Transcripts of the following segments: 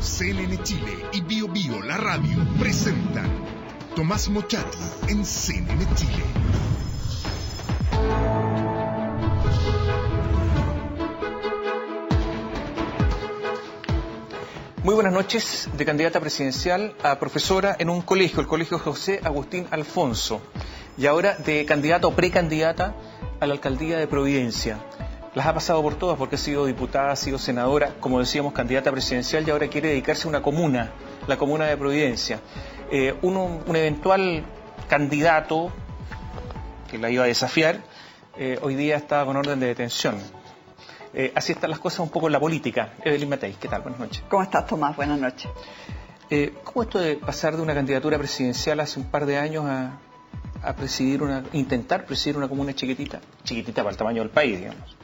CNN Chile y Bio Bio, la radio, presentan Tomás Mochati en CNN Chile. Muy buenas noches, de candidata presidencial a profesora en un colegio, el Colegio José Agustín Alfonso, y ahora de candidata o precandidata a la alcaldía de Providencia. Las ha pasado por todas porque ha sido diputada, ha sido senadora, como decíamos, candidata presidencial, y ahora quiere dedicarse a una comuna, la comuna de Providencia. Un eventual candidato que la iba a desafiar, hoy día está con orden de detención. Así están las cosas un poco en la política. Evelyn Matei, ¿qué tal? Buenas noches. ¿Cómo estás, Tomás? Buenas noches. ¿Cómo esto de pasar de una candidatura presidencial hace un par de años a intentar presidir una comuna chiquitita para el tamaño del país, digamos?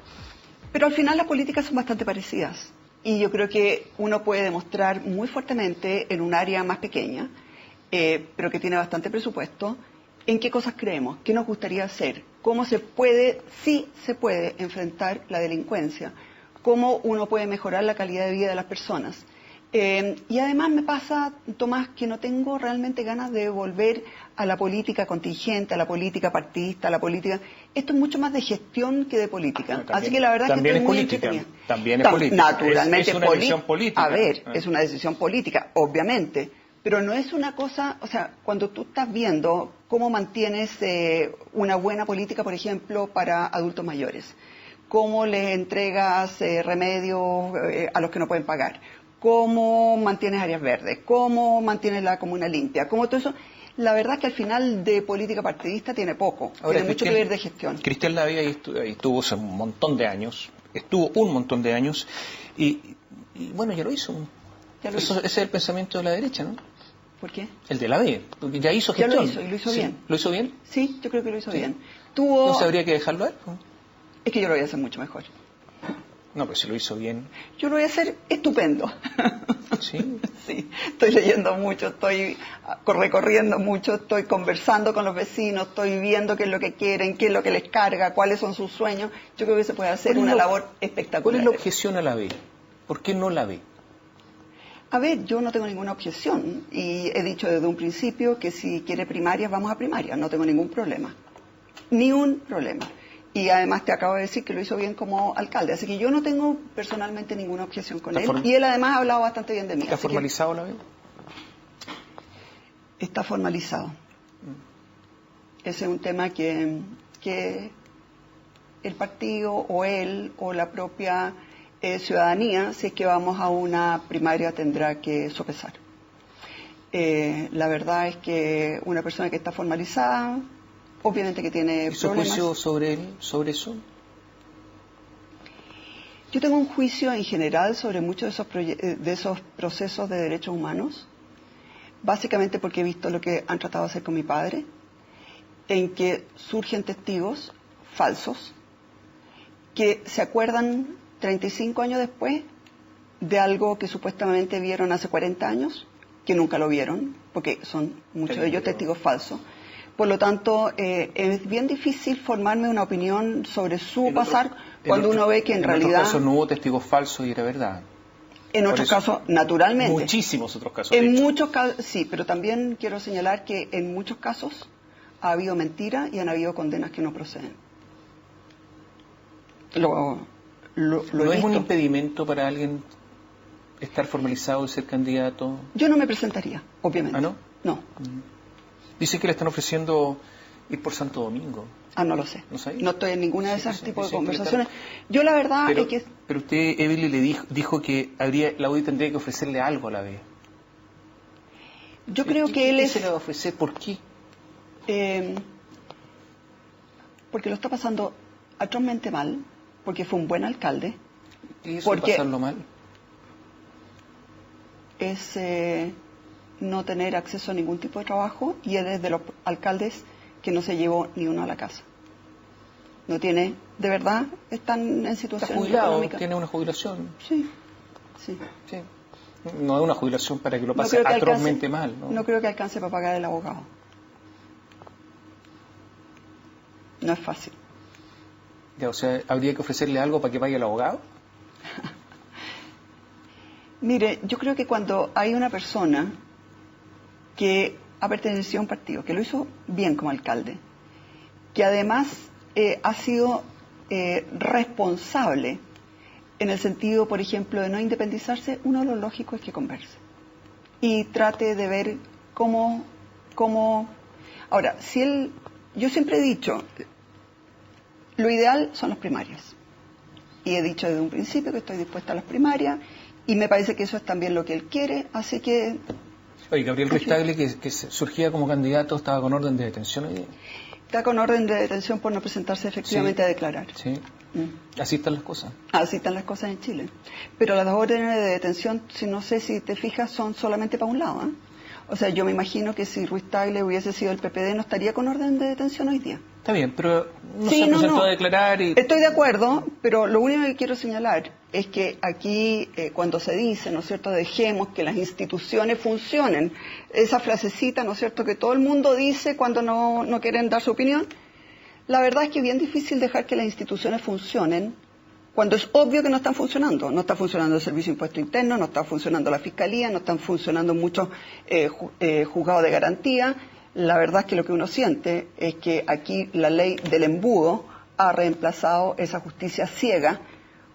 Pero al final las políticas son bastante parecidas. Y yo creo que uno puede demostrar muy fuertemente en un área más pequeña, pero que tiene bastante presupuesto, en qué cosas creemos, qué nos gustaría hacer, cómo se puede, sí se puede enfrentar la delincuencia, cómo uno puede mejorar la calidad de vida de las personas. Y además me pasa, Tomás, que no tengo realmente ganas de volver a la política contingente, a la política partidista, a la política... Esto es mucho más de gestión que de política. No, también, así que la verdad es que estoy muy entretenida. También es política. Naturalmente es una decisión política. A ver, es una decisión política, obviamente. Pero no es una cosa, o sea, cuando tú estás viendo cómo mantienes una buena política, por ejemplo, para adultos mayores, cómo les entregas remedios a los que no pueden pagar, cómo mantienes áreas verdes, cómo mantienes la comuna limpia, cómo todo eso, la verdad es que al final de política partidista tiene poco, ahora, tiene mucho que ver de gestión. Cristian Lavia ahí estuvo hace un montón de años, y bueno, ya lo hizo. Ese es el pensamiento de la derecha, ¿no? ¿Por qué? El de la B, porque ya hizo gestión. Ya lo hizo, y lo hizo bien. ¿Lo hizo bien? Sí, yo creo que lo hizo bien. ¿Entonces habría que dejarlo a él? Es que yo lo voy a hacer mucho mejor. No, pero si lo hizo bien. Yo lo voy a hacer estupendo. ¿Sí? Sí, estoy leyendo mucho, estoy recorriendo mucho, estoy conversando con los vecinos, estoy viendo qué es lo que quieren, qué es lo que les carga, cuáles son sus sueños. Yo creo que se puede hacer una labor espectacular. ¿Cuál es la objeción a la B? ¿Por qué no la B? A ver, yo no tengo ninguna objeción y he dicho desde un principio que si quiere primarias, vamos a primarias, no tengo ningún problema. Ni un problema. Y además te acabo de decir que lo hizo bien como alcalde, así que yo no tengo personalmente ninguna objeción con él. Y él además ha hablado bastante bien de mí. ¿Está formalizado la B? Está formalizado. Ese es un tema que el partido o él o la propia ciudadanía, si es que vamos a una primaria, tendrá que sopesar. La verdad es que una persona que está formalizada, obviamente que tiene ¿Y su problemas. juicio sobre él, sobre eso? Yo tengo un juicio en general sobre muchos de esos procesos de derechos humanos, básicamente porque he visto lo que han tratado de hacer con mi padre, en que surgen testigos falsos que se acuerdan 35 años después de algo que supuestamente vieron hace 40 años, que nunca lo vieron, porque son muchos de ellos testigos falsos. Por lo tanto, es bien difícil formarme una opinión sobre su pasar cuando uno ve que en realidad... En otros casos no hubo testigos falsos y era verdad. En otros casos, naturalmente. Muchísimos otros casos. En muchos casos, sí, pero también quiero señalar que en muchos casos ha habido mentira y han habido condenas que no proceden. ¿No es un impedimento para alguien estar formalizado y ser candidato? Yo no me presentaría, obviamente. ¿Ah, no? No. Dicen que le están ofreciendo ir por Santo Domingo. Ah, no lo sé. ¿No sabes? No estoy en ninguna de esas tipos de conversaciones. Yo la verdad es que... Pero usted, Evelyn, le dijo que la UDI tendría que ofrecerle algo a la B. Yo creo que él es... ¿Qué se le va a ofrecer? ¿Por qué? Porque lo está pasando atrozmente mal, porque fue un buen alcalde. ¿Y eso de pasarlo mal? Es no tener acceso a ningún tipo de trabajo, y él es de los alcaldes que no se llevó ni uno a la casa. No tiene, de verdad, están en situación económica. ¿Tiene una jubilación? Sí. No es una jubilación para que lo pase atrozmente mal, ¿no? No creo que alcance para pagar el abogado. No es fácil. Ya, o sea, ¿habría que ofrecerle algo para que pague el abogado? Mire, yo creo que cuando hay una persona que ha pertenecido a un partido, que lo hizo bien como alcalde, que además ha sido responsable en el sentido, por ejemplo, de no independizarse, uno de lo lógico es que converse y trate de ver cómo... Ahora, yo siempre he dicho, lo ideal son las primarias. Y he dicho desde un principio que estoy dispuesta a las primarias y me parece que eso es también lo que él quiere, así que... Oye, Gabriel Ruiz Tagle, que surgía como candidato, estaba con orden de detención hoy día. Está con orden de detención por no presentarse efectivamente a declarar. Sí. Así están las cosas. Así están las cosas en Chile. Pero las órdenes de detención, no sé si te fijas, son solamente para un lado, ¿eh? O sea, yo me imagino que si Ruiz Tagle hubiese sido el PPD, no estaría con orden de detención hoy día. Está bien, pero no se presentó a declarar y... Estoy de acuerdo, pero lo único que quiero señalar es que aquí, cuando se dice, ¿no es cierto?, dejemos que las instituciones funcionen, esa frasecita, ¿no es cierto?, que todo el mundo dice cuando no quieren dar su opinión, la verdad es que es bien difícil dejar que las instituciones funcionen cuando es obvio que no están funcionando. No está funcionando el Servicio de Impuesto Interno, no está funcionando la Fiscalía, no están funcionando muchos juzgados de garantía. La verdad es que lo que uno siente es que aquí la ley del embudo ha reemplazado esa justicia ciega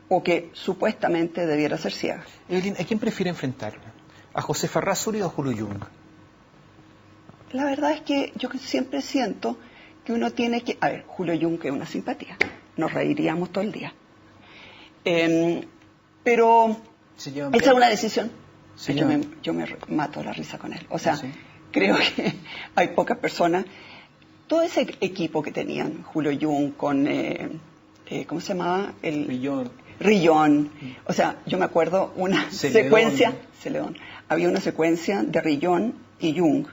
o que supuestamente debiera ser ciega. Evelyn, ¿a quién prefiere enfrentar? ¿A José Errázuriz o a Julio Jung? La verdad es que yo siempre siento que uno tiene que... A ver, Julio Jung es una simpatía. Nos reiríamos todo el día. Pero esa es una decisión. Yo me mato la risa con él. O sea, creo que hay pocas personas. Todo ese equipo que tenían, Julio Jung con, ¿cómo se llamaba? Rillón. O sea, yo me acuerdo una secuencia, había una secuencia de Rillón y Jung,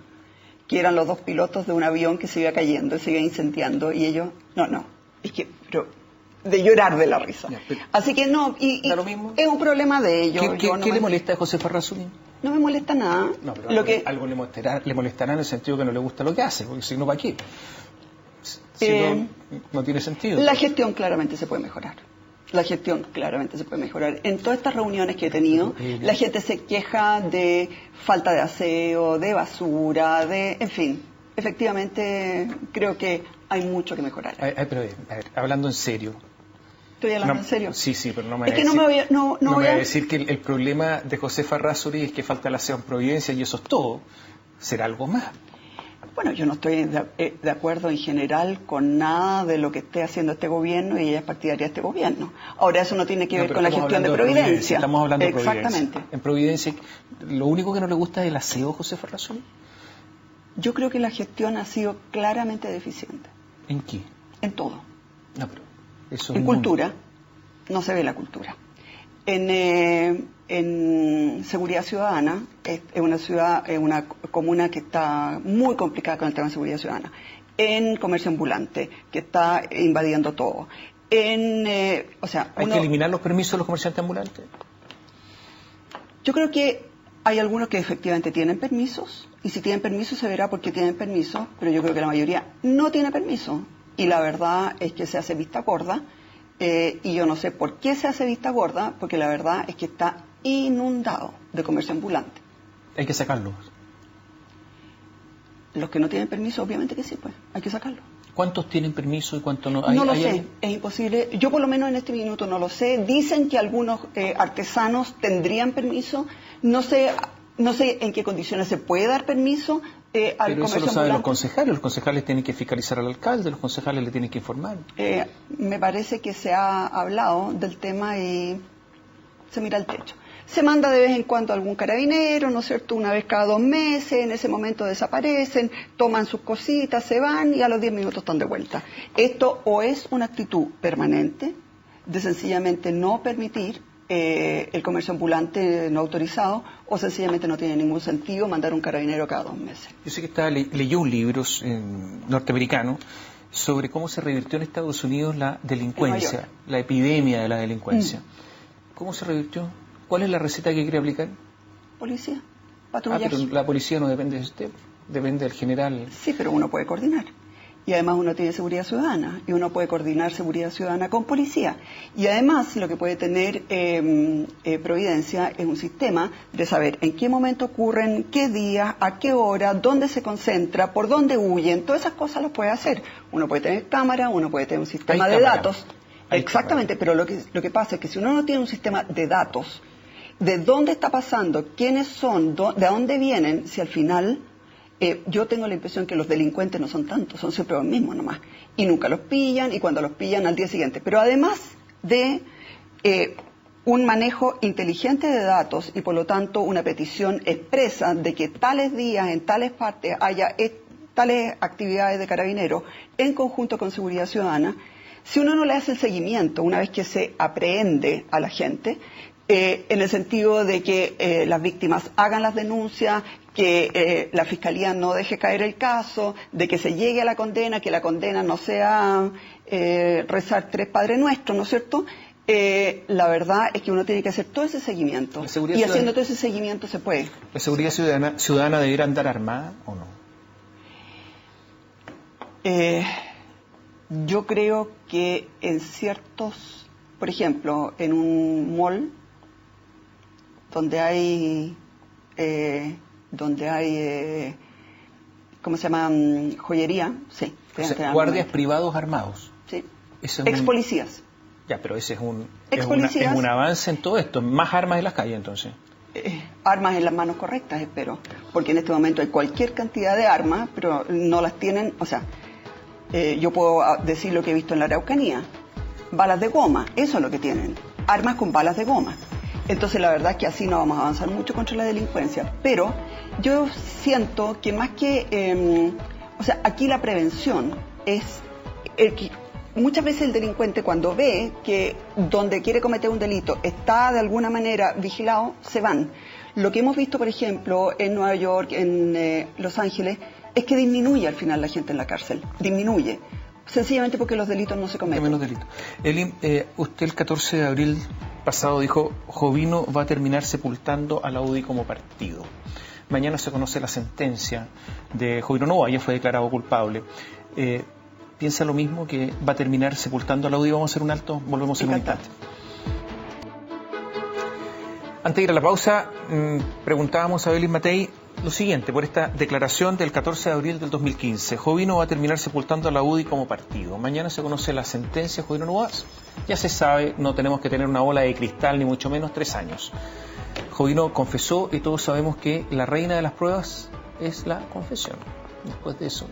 que eran los dos pilotos de un avión que se iba cayendo, se iba incendiando, y ellos, es que, pero de llorar de la risa. Así que no, y ¿da lo mismo? Es un problema de ellos. ¿Qué le molesta a José Errázuriz? No me molesta nada. No, pero algo le molestará en el sentido que no le gusta lo que hace, porque si no, ¿para qué? No tiene sentido. La gestión claramente se puede mejorar. En todas estas reuniones que he tenido, la gente se queja de falta de aseo, de basura, en fin. Efectivamente, creo que hay mucho que mejorar. Pero, a ver, hablando en serio. ¿Estoy hablando en serio? Sí, pero no me voy a decir... no me voy a decir que el problema de José Errázuriz es que falta el aseo en Providencia y eso es todo. ¿Será algo más? Bueno, yo no estoy de acuerdo en general con nada de lo que esté haciendo este gobierno y ella es partidaria de este gobierno. Ahora, eso no tiene que ver con la gestión de Providencia. Estamos hablando de Providencia. Exactamente. En Providencia, ¿lo único que no le gusta es el aseo, José Errázuriz? Yo creo que la gestión ha sido claramente deficiente. ¿En qué? En todo. No, pero eso en cultura, no se ve la cultura. En seguridad ciudadana, es una comuna que está muy complicada con el tema de seguridad ciudadana. En comercio ambulante, que está invadiendo todo. ¿Hay que eliminar los permisos de los comerciantes ambulantes? Yo creo que hay algunos que efectivamente tienen permisos, y si tienen permiso se verá por qué tienen permiso, pero yo creo que la mayoría no tiene permiso. Y la verdad es que se hace vista gorda, y yo no sé por qué se hace vista gorda, porque la verdad es que está inundado de comercio ambulante. Hay que sacarlos. Los que no tienen permiso, obviamente que sí, pues, hay que sacarlos. ¿Cuántos tienen permiso y cuántos no? No lo sé, es imposible. Yo por lo menos en este minuto no lo sé. Dicen que algunos artesanos tendrían permiso. No sé en qué condiciones se puede dar permiso al comercio ambulante. Pero eso lo saben los concejales tienen que fiscalizar al alcalde, los concejales le tienen que informar. Me parece que se ha hablado del tema y se mira al techo. Se manda de vez en cuando algún carabinero, ¿no es cierto?, una vez cada 2 meses, en ese momento desaparecen, toman sus cositas, se van y a los 10 minutos están de vuelta. Esto o es una actitud permanente de sencillamente no permitir el comercio ambulante no autorizado, o sencillamente no tiene ningún sentido mandar un carabinero cada 2 meses. Yo sé que leyó un libro norteamericano sobre cómo se revirtió en Estados Unidos la delincuencia, la epidemia de la delincuencia. ¿Cómo se revirtió? ¿Cuál es la receta que quiere aplicar? Policía, patrullaje. Pero la policía no depende de usted, depende del general. Sí, pero uno puede coordinar. Y además uno tiene seguridad ciudadana y uno puede coordinar seguridad ciudadana con policía. Y además lo que puede tener Providencia es un sistema de saber en qué momento ocurren, qué día, a qué hora, dónde se concentra, por dónde huyen. Todas esas cosas las puede hacer. Uno puede tener cámara, uno puede tener un sistema de datos. Exactamente, pero lo que pasa es que si uno no tiene un sistema de datos, de dónde está pasando, quiénes son, de dónde vienen, si al final... yo tengo la impresión que los delincuentes no son tantos, son siempre los mismos nomás. Y nunca los pillan, y cuando los pillan al día siguiente. Pero además de un manejo inteligente de datos y por lo tanto una petición expresa de que tales días, en tales partes, haya tales actividades de carabineros en conjunto con seguridad ciudadana, si uno no le hace el seguimiento una vez que se aprehende a la gente, en el sentido de que las víctimas hagan las denuncias, que la Fiscalía no deje caer el caso, de que se llegue a la condena, que la condena no sea rezar 3 Padres Nuestros, ¿no es cierto? La verdad es que uno tiene que hacer todo ese seguimiento. Y haciendo todo ese seguimiento se puede. ¿La seguridad ciudadana debiera andar armada o no? Yo creo que en ciertos, por ejemplo, en un mall donde hay ¿cómo se llama? Joyería, sí. O sea, guardias privados armados. Sí. Ex policías. Ya, pero ese es un avance en todo esto. Más armas en las calles, entonces. Armas en las manos correctas, espero. Porque en este momento hay cualquier cantidad de armas, pero no las tienen, o sea, yo puedo decir lo que he visto en la Araucanía. Balas de goma, eso es lo que tienen. Armas con balas de goma. Entonces la verdad es que así no vamos a avanzar mucho contra la delincuencia. Pero yo siento que más que... o sea, aquí la prevención es... muchas veces el delincuente cuando ve que donde quiere cometer un delito está de alguna manera vigilado, se van. Lo que hemos visto, por ejemplo, en Nueva York, en Los Ángeles, es que disminuye al final la gente en la cárcel. Disminuye. Sencillamente porque los delitos no se cometen. Menos delitos. Eli, usted el 14 de abril pasado dijo, Jovino va a terminar sepultando a la UDI como partido. Mañana se conoce la sentencia de Jovino Novoa, ya fue declarado culpable. ¿Piensa lo mismo, que va a terminar sepultando a la UDI? Vamos a hacer un alto, volvemos en un instante. Antes de ir a la pausa, preguntábamos a Belis Matei lo siguiente, por esta declaración del 14 de abril del 2015. Jovino va a terminar sepultando a la UDI como partido. Mañana se conoce la sentencia de Jovino Novoa. Ya se sabe, no tenemos que tener una bola de cristal, ni mucho menos 3 años. Jovino confesó y todos sabemos que la reina de las pruebas es la confesión. Después de eso...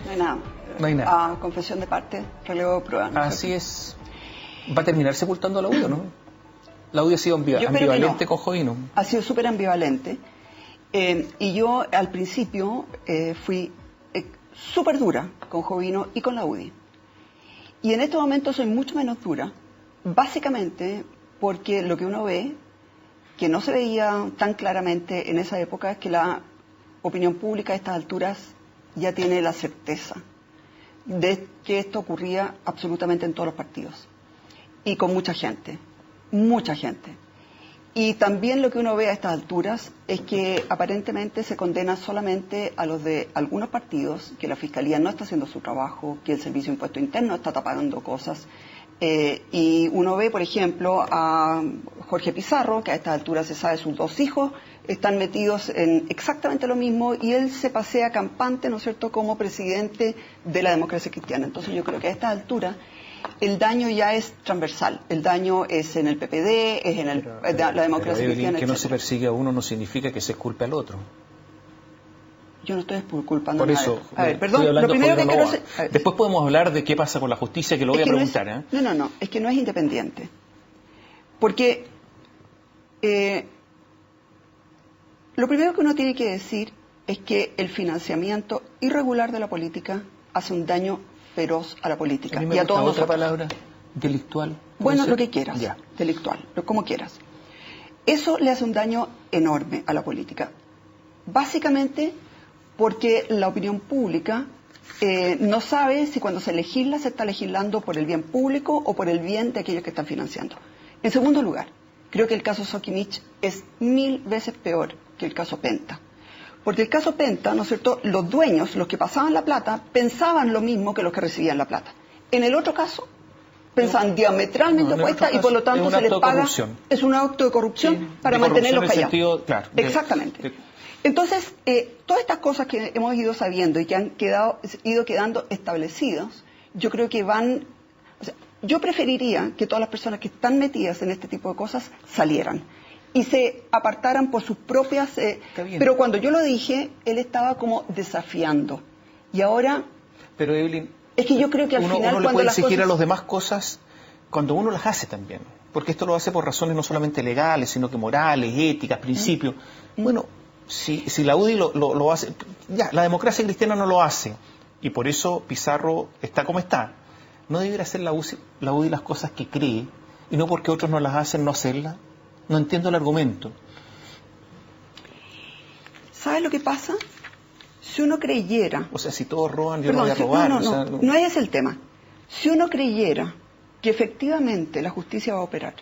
No hay nada. No hay nada. Confesión de parte, relevo de prueba. ¿No? Así es. Va a terminar sepultando a la UDI, ¿no? La UDI ha sido ambivalente con Jovino. Ha sido súper ambivalente. Y yo al principio fui súper dura con Jovino y con la UDI. Y en este momento soy mucho menos dura, básicamente porque lo que uno ve, que no se veía tan claramente en esa época, es que la opinión pública a estas alturas ya tiene la certeza de que esto ocurría absolutamente en todos los partidos. Y con mucha gente, mucha gente. Y también lo que uno ve a estas alturas es que aparentemente se condena solamente a los de algunos partidos, que la Fiscalía no está haciendo su trabajo, que el Servicio de Impuesto Interno está tapando cosas. Y uno ve, por ejemplo, a Jorge Pizarro, que a estas alturas se sabe sus 2 hijos, están metidos en exactamente lo mismo y él se pasea campante, ¿no es cierto?, como presidente de la democracia cristiana. Entonces yo creo que a estas alturas el daño ya es transversal. El daño es en el PPD, es en la democracia cristiana, que no se persigue a uno no significa que se culpe al otro. Yo no estoy culpando a nadie. Por eso, a ver, perdón, lo primero que quiero... Después podemos hablar de qué pasa con la justicia, que lo voy a preguntar. No, es que no es independiente. Porque lo primero que uno tiene que decir es que el financiamiento irregular de la política hace un daño feroz a la política. Y a todos nosotros. ¿Otra palabra? ¿Delictual? Bueno, lo que quieras. Ya. Delictual, como quieras. Eso le hace un daño enorme a la política. Básicamente porque la opinión pública no sabe si cuando se legisla se está legislando por el bien público o por el bien de aquellos que están financiando. En segundo lugar, creo que el caso Soquimich es 1000 veces peor que el caso Penta. Porque el caso Penta, ¿no es cierto?, los dueños, los que pasaban la plata, pensaban lo mismo que los que recibían la plata. En el otro caso, pensaban diametralmente opuesta y por lo tanto se les paga. Es un acto de corrupción para mantenerlos callados. Claro, exactamente. Entonces, todas estas cosas que hemos ido sabiendo y que han ido quedando establecidos, yo creo que van. O sea, yo preferiría que todas las personas que están metidas en este tipo de cosas salieran y se apartaran por sus propias. Pero cuando yo lo dije, él estaba como desafiando. Y ahora. Pero Evelyn, es que yo creo que al final uno le puede exigir cosas... a los demás cosas cuando uno las hace también, porque esto lo hace por razones no solamente legales, sino que morales, éticas, principios. Bueno, si la UDI lo hace, ya, la democracia cristiana no lo hace, y por eso Pizarro está como está. ¿No debería hacer la UDI las cosas que cree, y no porque otros no las hacen, no hacerlas? No entiendo el argumento. ¿Sabes lo que pasa? Si uno creyera... O sea, si todos roban, yo no voy a robar. No ese es el tema. Si uno creyera que efectivamente la justicia va a operar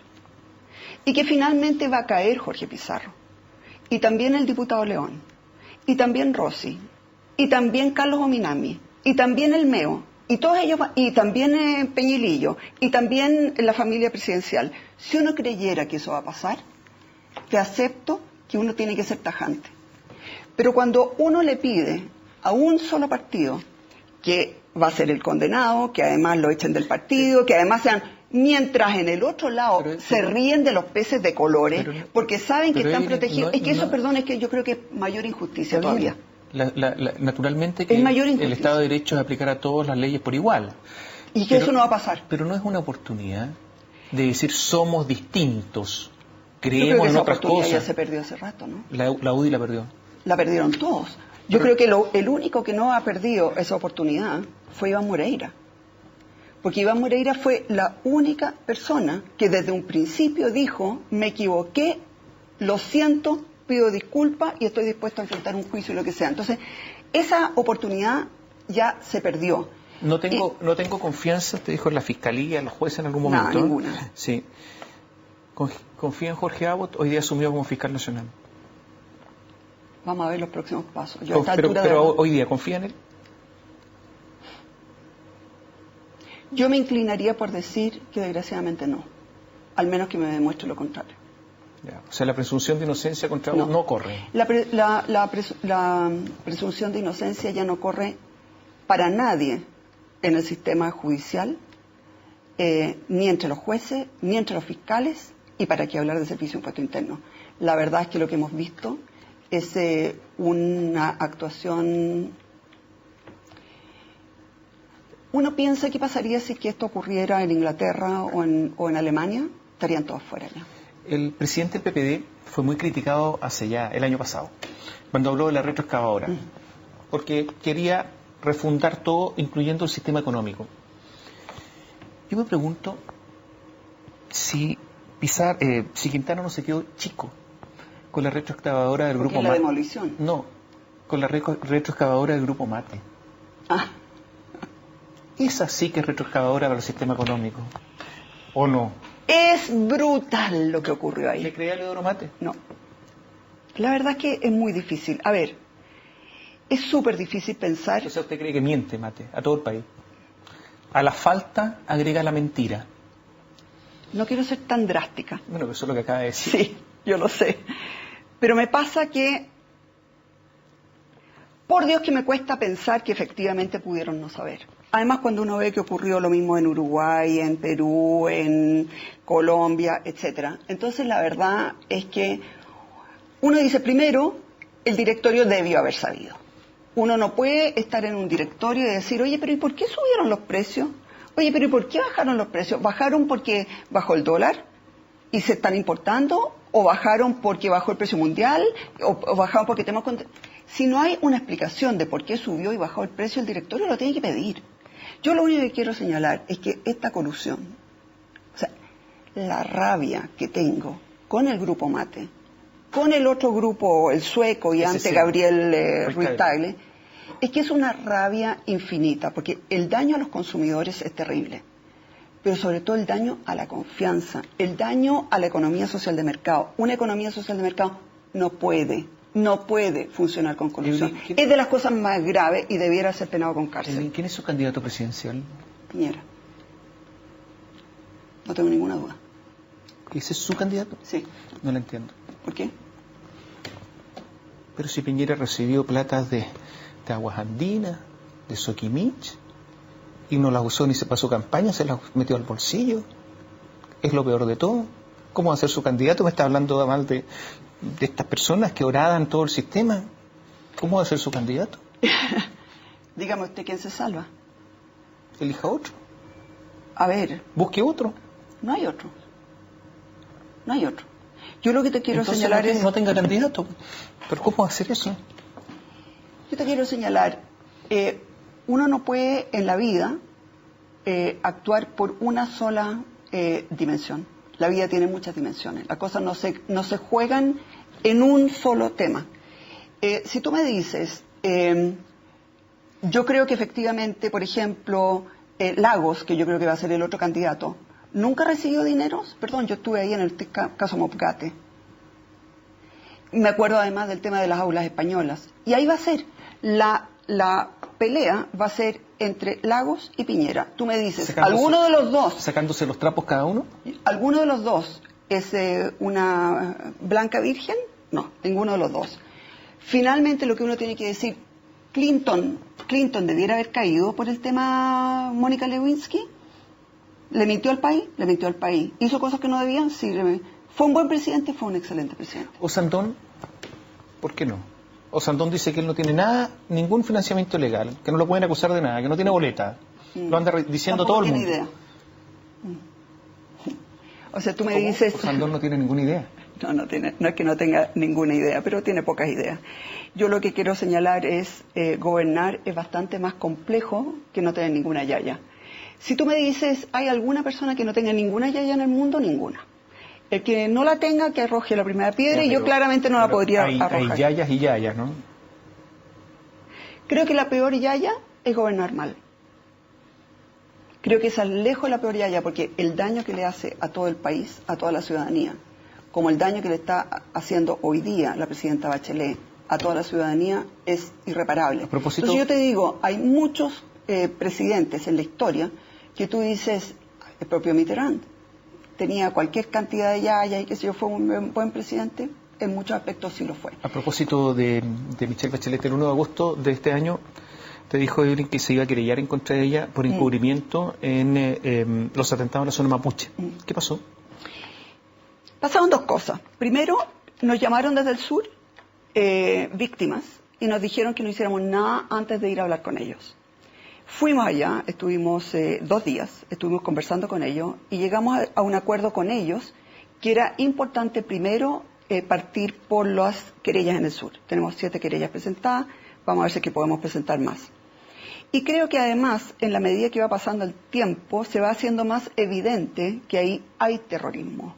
y que finalmente va a caer Jorge Pizarro, y también el diputado León, y también Rossi, y también Carlos Ominami, y también el Meo, y todos ellos, y también Peñilillo, y también la familia presidencial, si uno creyera que eso va a pasar, te acepto que uno tiene que ser tajante. Pero cuando uno le pide a un solo partido que va a ser el condenado, que además lo echen del partido, que además sean... Mientras en el otro lado se ríen de los peces de colores, porque saben que están protegidos. Es que eso, perdón, es que yo creo que es mayor injusticia todavía. Naturalmente que el Estado de Derecho es aplicar a todos las leyes por igual. Y que eso no va a pasar. Pero no es una oportunidad de decir somos distintos, creemos en otras cosas. Ya se perdió hace rato, ¿no? La UDI la perdió. La perdieron todos. Yo creo que el único que no ha perdido esa oportunidad fue Iván Moreira. Porque Iván Moreira fue la única persona que desde un principio dijo, me equivoqué, lo siento, pido disculpas y estoy dispuesto a enfrentar un juicio y lo que sea. Entonces, esa oportunidad ya se perdió. No tengo confianza, te dijo, en la Fiscalía, en los jueces en algún momento. No, ninguna. Sí. ¿Confía en Jorge Abbott? Hoy día asumió como fiscal nacional. Vamos a ver los próximos pasos. Pero hoy día, ¿confía en él? Yo me inclinaría por decir que desgraciadamente no, al menos que me demuestre lo contrario. Ya. O sea, la presunción de inocencia contra uno no corre. La presunción de inocencia ya no corre para nadie en el sistema judicial, ni entre los jueces, ni entre los fiscales, y para qué hablar de servicio de impuesto interno. La verdad es que lo que hemos visto es una actuación... Uno piensa qué pasaría si que esto ocurriera en Inglaterra o en Alemania, estarían todos fuera ya. El presidente del PPD fue muy criticado hace ya el año pasado, cuando habló de la retroexcavadora, porque quería refundar todo, incluyendo el sistema económico. Yo me pregunto si Quintana no se quedó chico con la retroexcavadora del Grupo Mate. ¿La demolición? No, con la retroexcavadora del Grupo Mate. Ah. Esa sí que es retroexcavadora para el sistema económico, ¿o no? Es brutal lo que ocurrió ahí. ¿Le creía a Leodoro Mate? No. La verdad es que es muy difícil. A ver, es súper difícil pensar... O sea, ¿usted cree que miente Mate a todo el país? A la falta agrega la mentira. No quiero ser tan drástica. Bueno, eso es lo que acaba de decir. Sí, yo lo sé. Pero me pasa que... Por Dios que me cuesta pensar que efectivamente pudieron no saber. Además, cuando uno ve que ocurrió lo mismo en Uruguay, en Perú, en Colombia, etcétera. Entonces, la verdad es que uno dice, primero, el directorio debió haber sabido. Uno no puede estar en un directorio y decir, oye, pero ¿y por qué subieron los precios? Oye, pero ¿y por qué bajaron los precios? ¿Bajaron porque bajó el dólar y se están importando? ¿O bajaron porque bajó el precio mundial? ¿O bajaron porque tenemos... Si no hay una explicación de por qué subió y bajó el precio, el directorio lo tiene que pedir. Yo lo único que quiero señalar es que esta colusión, o sea, la rabia que tengo con el Grupo Mate, con el otro grupo, el sueco y ante Gabriel Ruiz Tagle, es que es una rabia infinita, porque el daño a los consumidores es terrible, pero sobre todo el daño a la confianza, el daño a la economía social de mercado. Una economía social de mercado no puede No puede funcionar con colusión. Evelyn, Es de las cosas más graves y debiera ser penado con cárcel. Evelyn, ¿quién es su candidato presidencial? Piñera. No tengo ninguna duda. ¿Ese es su candidato? Sí. No lo entiendo. ¿Por qué? Pero si Piñera recibió plata de Aguas Andinas, de Soquimich, y no las usó ni se pasó campaña, se las metió al bolsillo. Es lo peor de todo. ¿Cómo va a ser su candidato? Me está hablando mal de estas personas que horadan todo el sistema. ¿Cómo va a ser su candidato? Dígame usted quién se salva. Elija otro. A ver, Busque otro. no hay otro. No hay otro. Yo lo que te quiero Entonces, señalar es... no tenga candidato. ¿Pero cómo va a hacer eso? Yo te quiero señalar, uno no puede en la vida actuar por una sola dimensión. La vida tiene muchas dimensiones. Las cosas no se juegan en un solo tema. Si tú me dices, yo creo que efectivamente, por ejemplo, Lagos, que yo creo que va a ser el otro candidato, ¿nunca recibió dineros? Perdón, yo estuve ahí en el caso Mopgate. Me acuerdo además del tema de las aulas españolas. Y ahí va a ser, la pelea va a ser entre Lagos y Piñera. Tú me dices, ¿alguno de los dos? ¿Sacándose los trapos cada uno? ¿Alguno de los dos es una blanca virgen? No, ninguno de los dos. Finalmente lo que uno tiene que decir, Clinton debiera haber caído por el tema Mónica Lewinsky. ¿Le mintió al país? Le mintió al país. ¿Hizo cosas que no debían? Sí. ¿Fue un buen presidente? Fue un excelente presidente. Osandón, ¿por qué no? Osandón dice que él no tiene ningún financiamiento legal, que no lo pueden acusar de nada, que no tiene boleta. Lo anda diciendo todo el mundo. Idea. O sea, tú me dices... Osandón no tiene ninguna idea. No es que no tenga ninguna idea, pero tiene pocas ideas. Yo lo que quiero señalar es, gobernar es bastante más complejo que no tener ninguna yaya. Si tú me dices, ¿hay alguna persona que no tenga ninguna yaya en el mundo? Ninguna. El que no la tenga, que arroje la primera piedra, y yo claramente no la podría arrojar. Hay yayas y yayas, ¿no? Creo que la peor yaya es gobernar mal. Creo que es lejos la peor yaya, porque el daño que le hace a todo el país, a toda la ciudadanía, como el daño que le está haciendo hoy día la presidenta Bachelet a toda la ciudadanía, es irreparable. A propósito... Entonces yo te digo, hay muchos presidentes en la historia que tú dices, el propio Mitterrand tenía cualquier cantidad de yaya y que si yo fue un buen presidente, en muchos aspectos sí lo fue. A propósito de Michelle Bachelet, el 1 de agosto de este año te dijo Evelyn que se iba a querellar en contra de ella por encubrimiento en los atentados en la zona mapuche. ¿Qué pasó? Pasaron dos cosas. Primero, nos llamaron desde el sur víctimas y nos dijeron que no hiciéramos nada antes de ir a hablar con ellos. Fuimos allá, estuvimos 2 días, estuvimos conversando con ellos y llegamos a un acuerdo con ellos que era importante primero partir por las querellas en el sur. Tenemos 7 querellas presentadas, vamos a ver si es que podemos presentar más. Y creo que además, en la medida que va pasando el tiempo, se va haciendo más evidente que ahí hay terrorismo.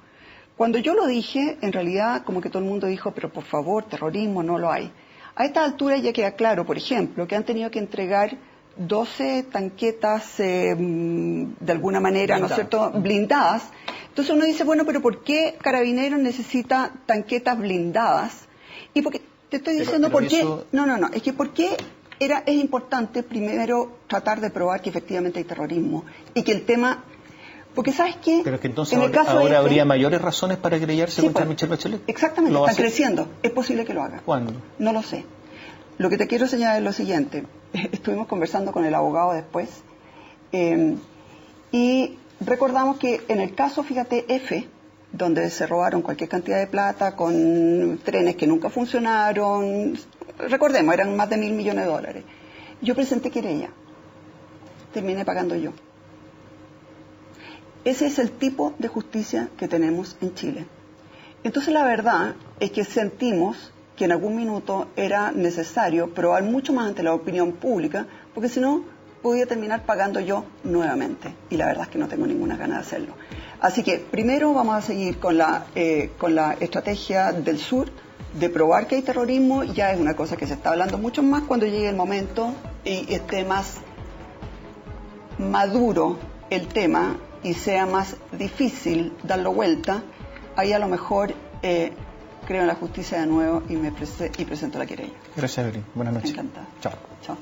Cuando yo lo dije, en realidad como que todo el mundo dijo, pero por favor, terrorismo no lo hay. A esta altura ya queda claro, por ejemplo, que han tenido que entregar 12 tanquetas de alguna manera, ¿no es cierto?, blindadas. Entonces uno dice, bueno, pero ¿por qué Carabineros necesita tanquetas blindadas? Y porque te estoy diciendo por qué... Eso... No, es que por qué es importante primero tratar de probar que efectivamente hay terrorismo y que el tema... Porque ¿sabes qué? Pero que entonces en el caso ahora habría mayores razones para querellarse contra pues, Michelle Bachelet. Exactamente, están creciendo. Es posible que lo haga. ¿Cuándo? No lo sé. Lo que te quiero señalar es lo siguiente. Estuvimos conversando con el abogado después y recordamos que en el caso, fíjate, F, donde se robaron cualquier cantidad de plata con trenes que nunca funcionaron, recordemos, eran más de $1.000 millones. Yo presenté querella. Terminé pagando yo. Ese es el tipo de justicia que tenemos en Chile. Entonces la verdad es que sentimos que en algún minuto era necesario probar mucho más ante la opinión pública, porque si no, podía terminar pagando yo nuevamente. Y la verdad es que no tengo ninguna gana de hacerlo. Así que primero vamos a seguir con la estrategia del sur de probar que hay terrorismo. Ya es una cosa que se está hablando mucho más cuando llegue el momento y esté más maduro el tema y sea más difícil darlo vuelta. Ahí a lo mejor creo en la justicia de nuevo y presento la querella. Gracias, Evelyn. Buenas noches. Encantada. Chao. Chao.